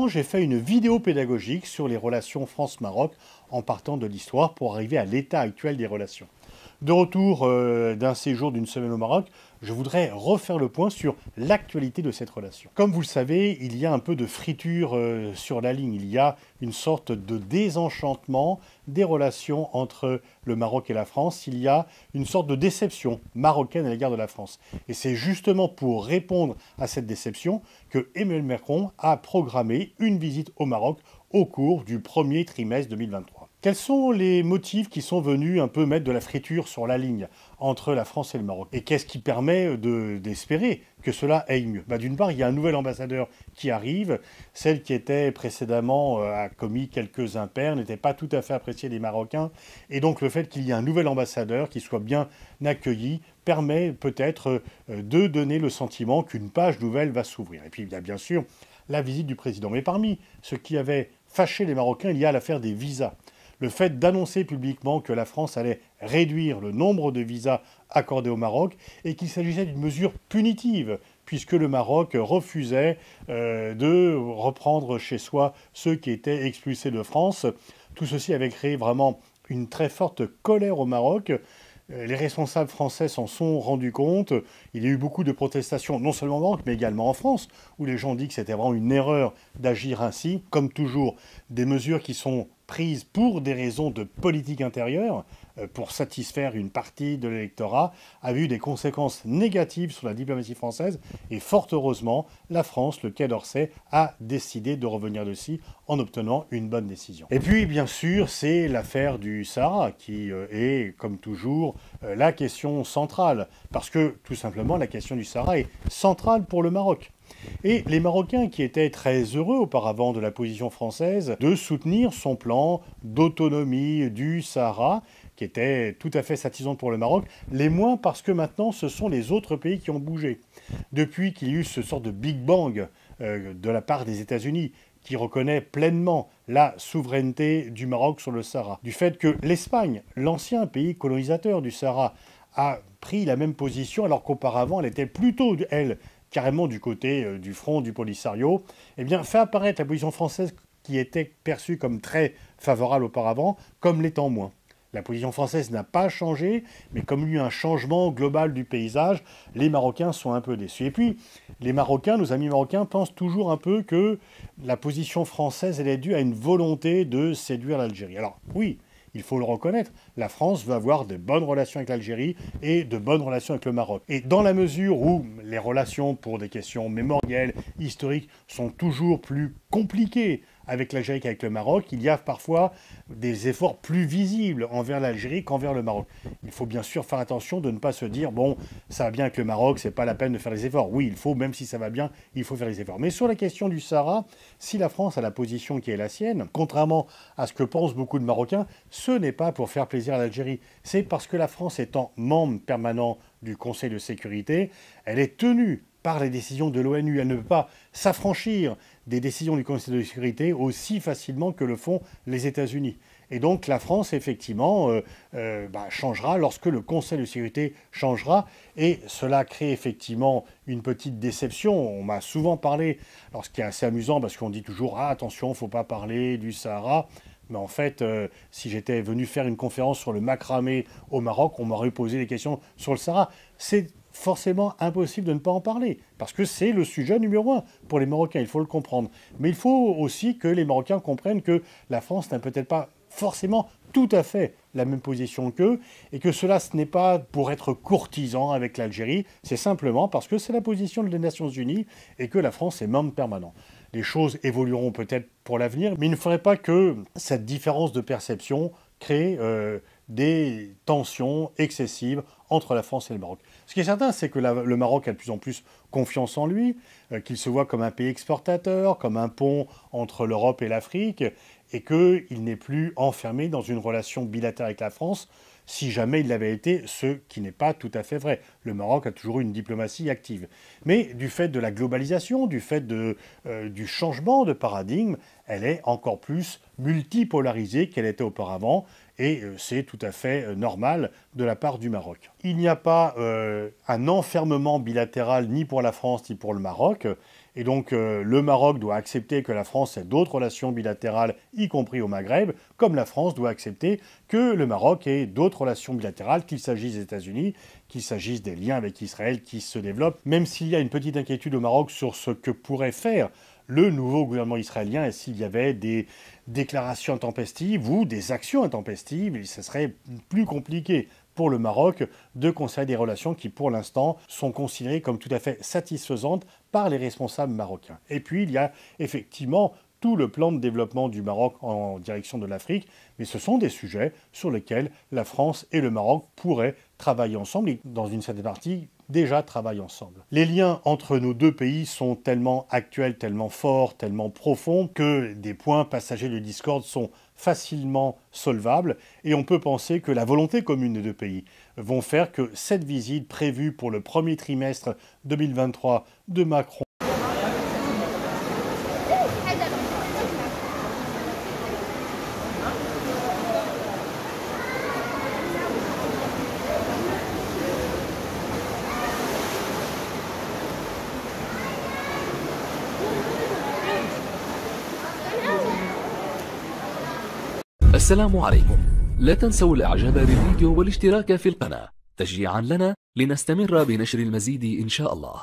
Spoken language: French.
J'ai fait une vidéo pédagogique sur les relations France-Maroc en partant de l'histoire pour arriver à l'état actuel des relations. De retour d'un séjour d'une semaine au Maroc, je voudrais refaire le point sur l'actualité de cette relation. Comme vous le savez, il y a un peu de friture sur la ligne. Il y a une sorte de désenchantement des relations entre le Maroc et la France. Il y a une sorte de déception marocaine à l'égard de la France. Et c'est justement pour répondre à cette déception que Emmanuel Macron a programmé une visite au Maroc au cours du premier trimestre 2023. Quels sont les motifs qui sont venus un peu mettre de la friture sur la ligne entre la France et le Maroc? Et qu'est-ce qui permet d'espérer que cela aille mieux? D'une part, il y a un nouvel ambassadeur qui arrive. Celle qui était précédemment a commis quelques impairs, n'était pas tout à fait appréciée des Marocains. Et donc le fait qu'il y ait un nouvel ambassadeur qui soit bien accueilli permet peut-être de donner le sentiment qu'une page nouvelle va s'ouvrir. Et puis il y a bien sûr la visite du président. Mais parmi ce qui avait fâché les Marocains, il y a l'affaire des visas. Le fait d'annoncer publiquement que la France allait réduire le nombre de visas accordés au Maroc et qu'il s'agissait d'une mesure punitive, puisque le Maroc refusait de reprendre chez soi ceux qui étaient expulsés de France. Tout ceci avait créé vraiment une très forte colère au Maroc. Les responsables français s'en sont rendus compte. Il y a eu beaucoup de protestations, non seulement au Maroc, mais également en France, où les gens ont dit que c'était vraiment une erreur d'agir ainsi. Comme toujours, des mesures qui sont prises pour des raisons de politique intérieure, pour satisfaire une partie de l'électorat, a eu des conséquences négatives sur la diplomatie française. Et fort heureusement, la France, le Quai d'Orsay, a décidé de revenir dessus en obtenant une bonne décision. Et puis, bien sûr, c'est l'affaire du Sahara qui est, comme toujours, la question centrale. Parce que, tout simplement, la question du Sahara est centrale pour le Maroc. Et les Marocains qui étaient très heureux auparavant de la position française de soutenir son plan d'autonomie du Sahara, qui était tout à fait satisfaisant pour le Maroc, les moins parce que maintenant ce sont les autres pays qui ont bougé. Depuis qu'il y a eu ce sort de Big Bang de la part des États-Unis, qui reconnaît pleinement la souveraineté du Maroc sur le Sahara, du fait que l'Espagne, l'ancien pays colonisateur du Sahara, a pris la même position alors qu'auparavant elle était plutôt, elle, carrément du côté du front du Polisario, eh bien, fait apparaître la position française qui était perçue comme très favorable auparavant, comme l'étant moins. La position française n'a pas changé, mais comme il y a eu un changement global du paysage, les Marocains sont un peu déçus. Et puis, les Marocains, nos amis marocains, pensent toujours un peu que la position française, elle est due à une volonté de séduire l'Algérie. Alors, oui, il faut le reconnaître, la France veut avoir de bonnes relations avec l'Algérie et de bonnes relations avec le Maroc. Et dans la mesure où les relations pour des questions mémorielles, historiques, sont toujours plus compliquées avec l'Algérie qu'avec le Maroc, il y a parfois des efforts plus visibles envers l'Algérie qu'envers le Maroc. Il faut bien sûr faire attention de ne pas se dire « bon, ça va bien avec le Maroc, c'est pas la peine de faire les efforts ». Oui, il faut, même si ça va bien, il faut faire les efforts. Mais sur la question du Sahara, si la France a la position qui est la sienne, contrairement à ce que pensent beaucoup de Marocains, ce n'est pas pour faire plaisir à l'Algérie. C'est parce que la France étant membre permanent du Conseil de sécurité, elle est tenue par les décisions de l'ONU. Elle ne peut pas s'affranchir des décisions du Conseil de sécurité aussi facilement que le font les États-Unis. Et donc la France, effectivement, changera lorsque le Conseil de sécurité changera. Et cela crée effectivement une petite déception. On m'a souvent parlé, alors ce qui est assez amusant, parce qu'on dit toujours « Ah, attention, il ne faut pas parler du Sahara ». Mais en fait, si j'étais venu faire une conférence sur le macramé au Maroc, on m'aurait posé des questions sur le Sahara. C'est forcément impossible de ne pas en parler, parce que c'est le sujet numéro un pour les Marocains, il faut le comprendre. Mais il faut aussi que les Marocains comprennent que la France n'a peut-être pas forcément tout à fait la même position qu'eux, et que cela, ce n'est pas pour être courtisan avec l'Algérie, c'est simplement parce que c'est la position des Nations Unies et que la France est membre permanent. Les choses évolueront peut-être pour l'avenir, mais il ne faudrait pas que cette différence de perception crée des tensions excessives entre la France et le Maroc. Ce qui est certain, c'est que le Maroc a de plus en plus confiance en lui, qu'il se voit comme un pays exportateur, comme un pont entre l'Europe et l'Afrique, et qu'il n'est plus enfermé dans une relation bilatérale avec la France, si jamais il l'avait été, ce qui n'est pas tout à fait vrai. Le Maroc a toujours eu une diplomatie active. Mais du fait de la globalisation, du fait du changement de paradigme, elle est encore plus multipolarisée qu'elle était auparavant. et c'est tout à fait normal de la part du Maroc. Il n'y a pas un enfermement bilatéral ni pour la France ni pour le Maroc, et donc le Maroc doit accepter que la France ait d'autres relations bilatérales, y compris au Maghreb, comme la France doit accepter que le Maroc ait d'autres relations bilatérales, qu'il s'agisse des États-Unis, qu'il s'agisse des liens avec Israël qui se développent, même s'il y a une petite inquiétude au Maroc sur ce que pourrait faire le nouveau gouvernement israélien et s'il y avait des déclarations intempestives ou des actions intempestives, ce serait plus compliqué pour le Maroc de conserver des relations qui, pour l'instant, sont considérées comme tout à fait satisfaisantes par les responsables marocains. Et puis, il y a effectivement tout le plan de développement du Maroc en direction de l'Afrique, mais ce sont des sujets sur lesquels la France et le Maroc pourraient travailler ensemble et, dans une certaine partie, déjà travaillent ensemble. Les liens entre nos deux pays sont tellement actuels, tellement forts, tellement profonds que des points passagers de discorde sont facilement solvables et on peut penser que la volonté commune des deux pays vont faire que cette visite prévue pour le premier trimestre 2023 de Macron السلام عليكم. لا تنسوا الاعجاب بالفيديو والاشتراك في القناة تشجيعا لنا لنستمر بنشر المزيد إن شاء الله.